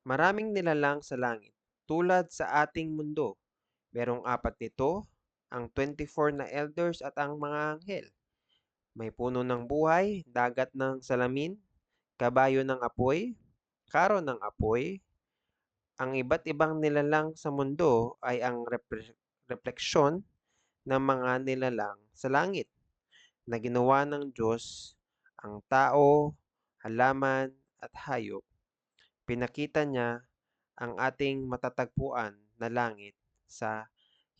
Maraming nilalang sa langit, tulad sa ating mundo. Merong apat nito, ang 24 na elders at ang mga anghel. May puno ng buhay, dagat ng salamin, kabayo ng apoy, karo ng apoy. Ang iba't ibang nilalang sa mundo ay ang refleksyon ng mga nilalang sa langit na ginawa ng Diyos. Ang tao, halaman at hayop. Pinakita niya ang ating matatagpuan na langit sa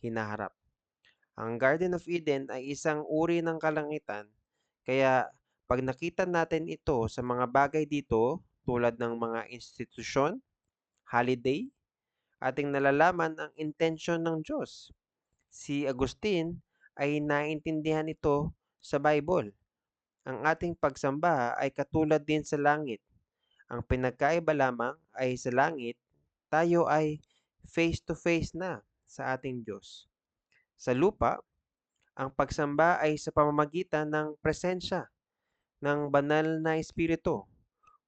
hinaharap. Ang Garden of Eden ay isang uri ng kalangitan, kaya pag nakita natin ito sa mga bagay dito tulad ng mga institusyon, holiday, ating nalalaman ang intensyon ng Diyos. Si Agustin ay naintindihan ito sa Bible. Ang ating pagsamba ay katulad din sa langit. Ang pinagkaiba lamang ay sa langit, tayo ay face to face na sa ating Diyos. Sa lupa, ang pagsamba ay sa pamamagitan ng presensya ng banal na espiritu,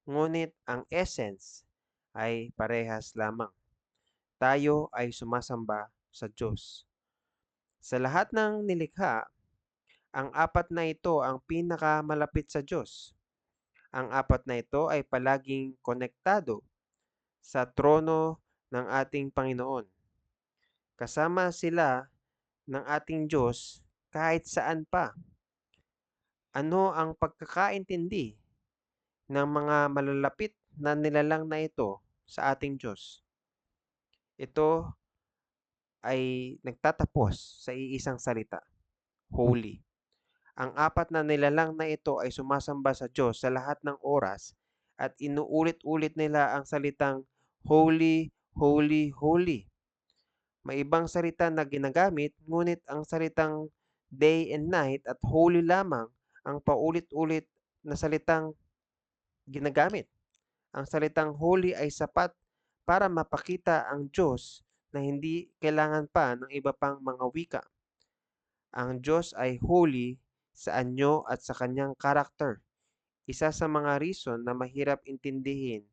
ngunit ang essence ay parehas lamang. Tayo ay sumasamba sa Diyos. Sa lahat ng nilikha, ang apat na ito ang pinakamalapit sa Diyos. Ang apat na ito ay palaging konektado sa trono ng ating Panginoon. Kasama sila ng ating Diyos kahit saan pa. Ano ang pagkakaintindi ng mga malalapit na nilalang na ito sa ating Diyos? Ito ay nagtatapos sa iisang salita, holy. Ang apat na nilalang na ito ay sumasamba sa Diyos sa lahat ng oras at inuulit-ulit nila ang salitang holy, holy, holy. May ibang salita na ginagamit, ngunit ang salitang day and night at holy lamang ang paulit-ulit na salitang ginagamit. Ang salitang holy ay sapat para mapakita ang Diyos na hindi kailangan pa ng iba pang mga wika. Ang Diyos ay holy sa anyo at sa kanyang karakter. Isa sa mga reason na mahirap intindihin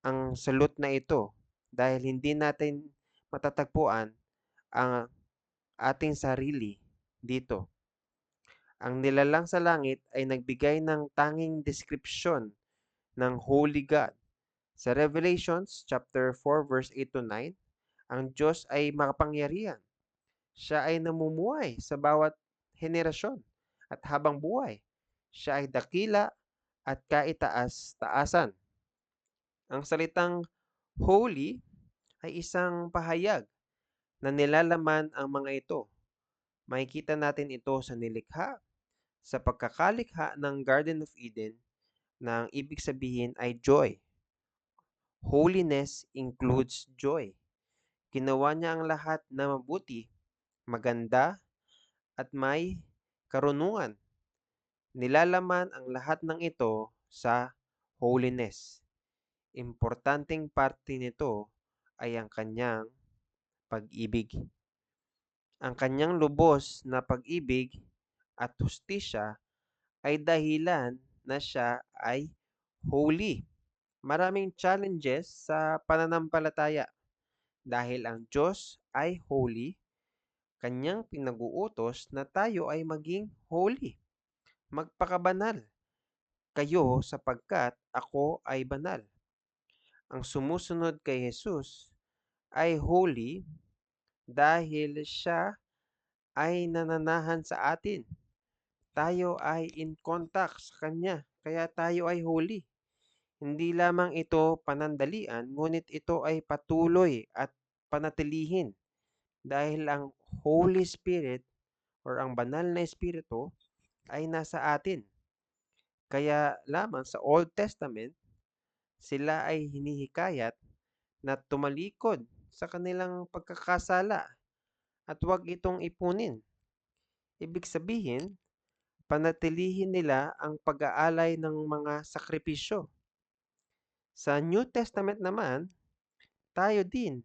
ang salot na ito dahil hindi natin matatagpuan ang ating sarili dito. Ang nilalang sa langit ay nagbigay ng tanging deskripsyon ng Holy God. Sa Revelations chapter 4 verse 8 to 9, ang Diyos ay makapangyarihan. Siya ay namumuhay sa bawat henerasyon at habang buhay. Siya ay dakila at kaitaas-taasan. Ang salitang holy ay isang pahayag na nilalaman ang mga ito. Makikita natin ito sa nilikha, sa pagkakalikha ng Garden of Eden na ang ibig sabihin ay joy. Holiness includes joy. Ginawa niya ang lahat na mabuti, maganda, at may karunungan. Nilalaman ang lahat ng ito sa holiness. Importanteng parte nito ay ang kanyang pag-ibig. Ang kanyang lubos na pag-ibig at hustisya ay dahilan na siya ay holy. Maraming challenges sa pananampalataya dahil ang Diyos ay holy, kanyang pinag-uutos na tayo ay maging holy. Magpakabanal kayo sapagkat ako ay banal. Ang sumusunod kay Jesus ay holy dahil siya ay nananahan sa atin. Tayo ay in contact sa Kanya, kaya tayo ay holy. Hindi lamang ito panandalian, ngunit ito ay patuloy at panatilihin dahil ang Holy Spirit or ang banal na Espiritu ay nasa atin. Kaya lamang sa Old Testament, sila ay hinihikayat na tumalikod sa kanilang pagkakasala at huwag itong ipunin. Ibig sabihin, panatilihin nila ang pag-aalay ng mga sakripisyo. Sa New Testament naman, tayo din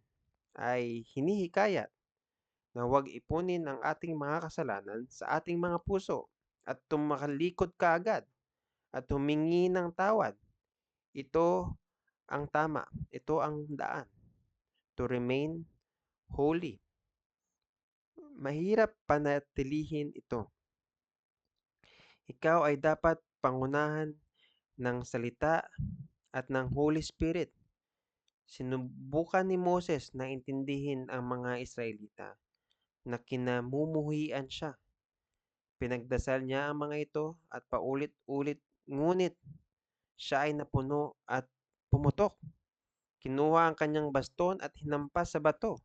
ay hinihikayat na huwag ipunin ang ating mga kasalanan sa ating mga puso at tumakalikod kaagad at humingi ng tawad. Ito ang tama. Ito ang daan. To remain holy. Mahirap panatilihin ito. Ikaw ay dapat pangunahan ng salita at ng Holy Spirit. Sinubukan ni Moses na intindihin ang mga Israelita na kinamumuhian siya. Pinagdasal niya ang mga ito at paulit-ulit, ngunit siya ay napuno at pumutok. Kinuha ang kanyang baston at hinampas sa bato.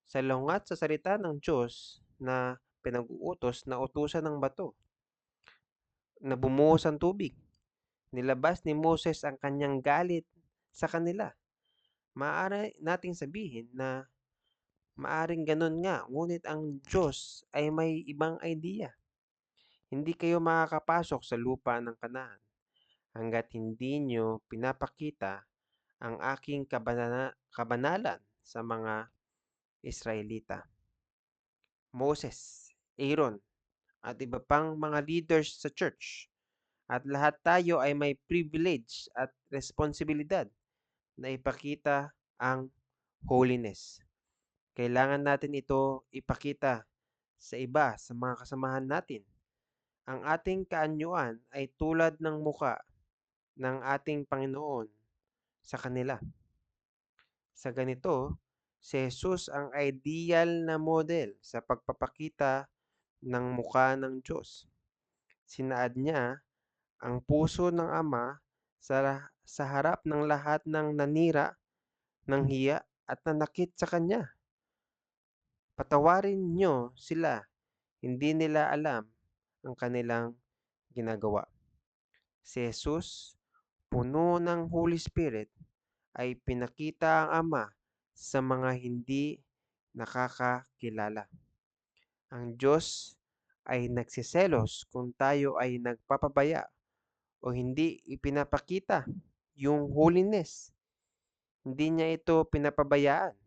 Salungat sa salita ng Diyos na pinag-uutos na utusan ng bato na bumuhos ang tubig. Nilabas ni Moses ang kanyang galit sa kanila. Maaari nating sabihin na maaring ganun nga, ngunit ang Diyos ay may ibang idea. Hindi kayo makakapasok sa lupa ng Kanaan hanggat hindi nyo pinapakita ang aking kabanalan sa mga Israelita. Moses, Aaron, at iba pang mga leaders sa church. At lahat tayo ay may privilege at responsibilidad na ipakita ang holiness. Kailangan natin ito ipakita sa iba, sa mga kasamahan natin. Ang ating kaanyuan ay tulad ng muka ng ating Panginoon sa kanila. Sa ganito, si Jesus ang ideal na model sa pagpapakita ng mukha ng Diyos. Sinaad niya ang puso ng Ama sa harap ng lahat ng nanira, ng hiya at nanakit sa Kanya. Patawarin niyo sila, hindi nila alam ang kanilang ginagawa. Si Jesus, puno ng Holy Spirit, ay pinakita ang Ama sa mga hindi nakakakilala. Ang Diyos ay nagsiselos kung tayo ay nagpapabaya o hindi ipinapakita yung holiness. Hindi niya ito pinapabayaan.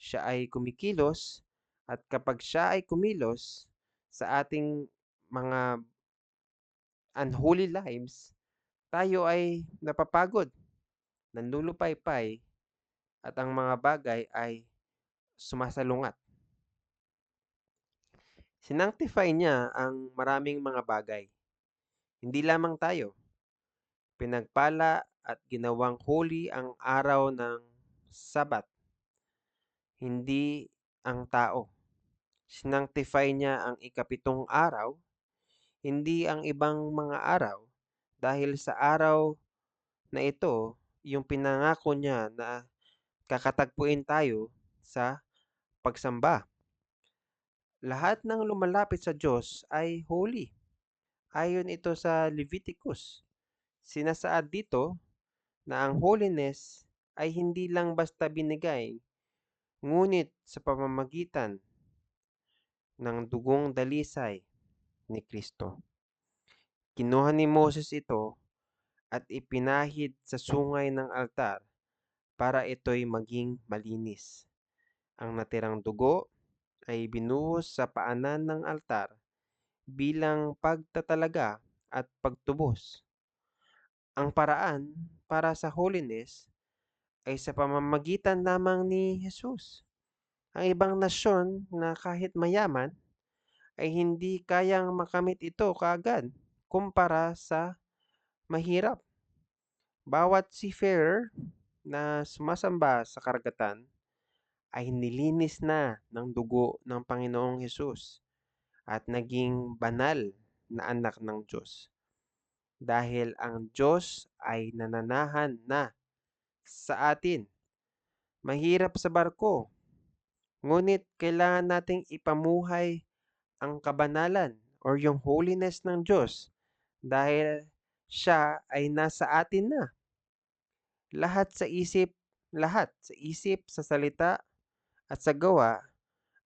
Siya ay kumikilos at kapag siya ay kumilos sa ating mga unholy lives, tayo ay napapagod, nanlulupaypay at ang mga bagay ay sumasalungat. Sinanctify niya ang maraming mga bagay. Hindi lamang tayo. Pinagpala at ginawang holy ang araw ng Sabat, hindi ang tao. Sinanctify niya ang ikapitong araw, hindi ang ibang mga araw, dahil sa araw na ito, yung pinangako niya na kakatagpuin tayo sa pagsamba. Lahat ng lumalapit sa Diyos ay holy. Ayon ito sa Leviticus. Sinasaad dito na ang holiness ay hindi lang basta binigay, ngunit sa pamamagitan ng dugong dalisay ni Kristo. Kinuha ni Moses ito at ipinahid sa sungay ng altar para ito'y maging malinis. Ang natirang dugo ay binuhos sa paanan ng altar bilang pagtatalaga at pagtubos. Ang paraan para sa holiness ay sa pamamagitan lamang ni Jesus. Ang ibang nasyon na kahit mayaman ay hindi kayang makamit ito kaagad kumpara sa mahirap. Bawat seafarer na sumasamba sa karagatan ay nilinis na ng dugo ng Panginoong Hesus at naging banal na anak ng Diyos. Dahil ang Diyos ay nananahan na sa atin. Mahirap sa barko, ngunit kailangan nating ipamuhay ang kabanalan or yung holiness ng Diyos dahil siya ay nasa atin na. Lahat sa isip, sa salita at sa gawa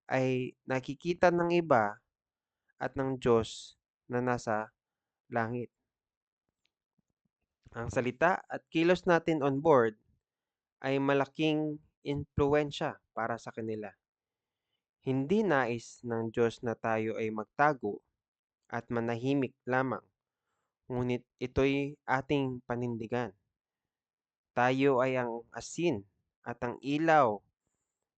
ay nakikita ng iba at ng Diyos na nasa langit. Ang salita at kilos natin on board ay malaking impluwensya para sa kanila. Hindi nais ng Diyos na tayo ay magtago at manahimik lamang, ngunit ito'y ating panindigan. Tayo ay ang asin at ang ilaw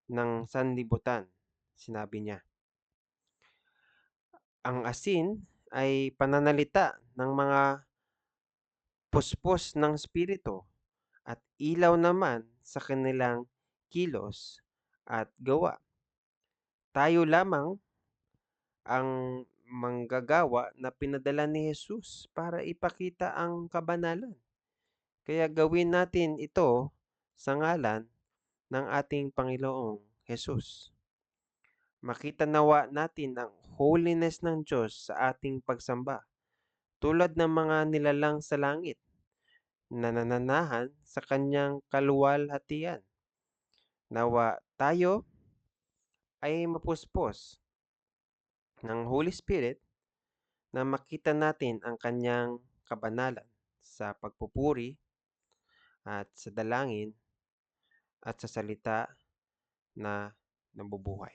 ng sanlibutan, sinabi niya. Ang asin ay pananalita ng mga puspos ng espiritu at ilaw naman sa kanilang kilos at gawa. Tayo lamang ang manggagawa na pinadala ni Jesus para ipakita ang kabanalan. Kaya gawin natin ito sa ngalan ng ating Panginoong Jesus. Makita nawa natin ang holiness ng Diyos sa ating pagsamba, tulad ng mga nilalang sa langit na nananahan sa kanyang kaluwalhatian. Nawa tayo ay mapuspos ng Holy Spirit na makita natin ang kanyang kabanalan sa pagpupuri at sa dalangin at sa salita na nabubuhay.